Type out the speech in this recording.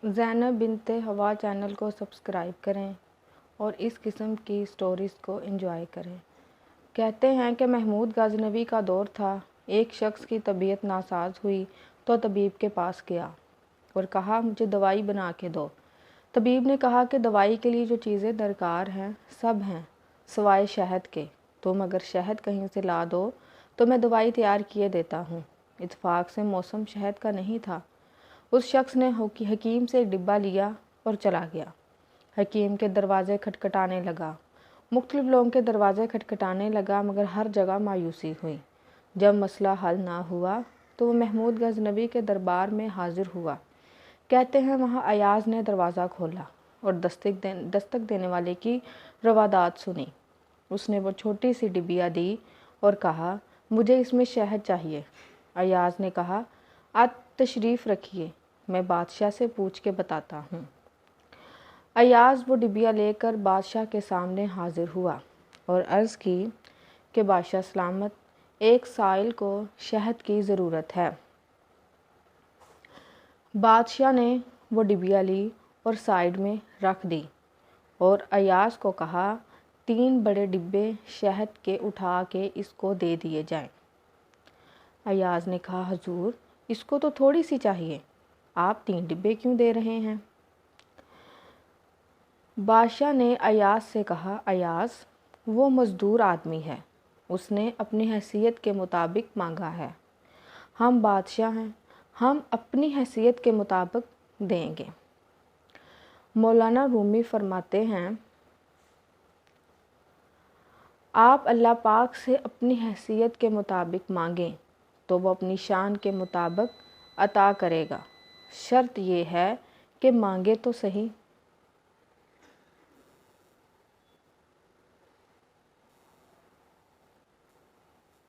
زینب بنت ہوا چینل کو سبسکرائب کریں اور اس قسم کی سٹوریز کو انجوائے کریں۔ کہتے ہیں کہ محمود غزنوی کا دور تھا، ایک شخص کی طبیعت ناساز ہوئی تو طبیب کے پاس گیا اور کہا مجھے دوائی بنا کے دو۔ طبیب نے کہا کہ دوائی کے لیے جو چیزیں درکار ہیں سب ہیں سوائے شہد کے، تم اگر شہد کہیں سے لا دو تو میں دوائی تیار کیے دیتا ہوں۔ اتفاق سے موسم شہد کا نہیں تھا۔ اس شخص نے حکیم سے ایک ڈبہ لیا اور چلا گیا۔ حکیم کے دروازے کھٹکھٹانے لگا، مختلف لوگوں کے دروازے کھٹکھٹانے لگا، مگر ہر جگہ مایوسی ہوئی۔ جب مسئلہ حل نہ ہوا تو وہ محمود غزنوی کے دربار میں حاضر ہوا۔ کہتے ہیں وہاں ایاز نے دروازہ کھولا اور دستک دینے والے کی روادات سنی۔ اس نے وہ چھوٹی سی ڈبیا دی اور کہا مجھے اس میں شہد چاہیے۔ ایاز نے کہا آپ تشریف رکھیے، میں بادشاہ سے پوچھ کے بتاتا ہوں۔ ایاز وہ ڈبیا لے کر بادشاہ کے سامنے حاضر ہوا اور عرض کی کہ بادشاہ سلامت، ایک سائل کو شہد کی ضرورت ہے۔ بادشاہ نے وہ ڈبیا لی اور سائیڈ میں رکھ دی اور ایاز کو کہا 3 بڑے ڈبے شہد کے اٹھا کے اس کو دے دیے جائیں۔ ایاز نے کہا حضور اس کو تو تھوڑی سی چاہیے، آپ 3 ڈبے کیوں دے رہے ہیں؟ بادشاہ نے ایاز سے کہا ایاز وہ مزدور آدمی ہے، اس نے اپنی حیثیت کے مطابق مانگا ہے، ہم بادشاہ ہیں، ہم اپنی حیثیت کے مطابق دیں گے۔ مولانا رومی فرماتے ہیں آپ اللہ پاک سے اپنی حیثیت کے مطابق مانگیں تو وہ اپنی شان کے مطابق عطا کرے گا، شرط یہ ہے کہ مانگے تو صحیح۔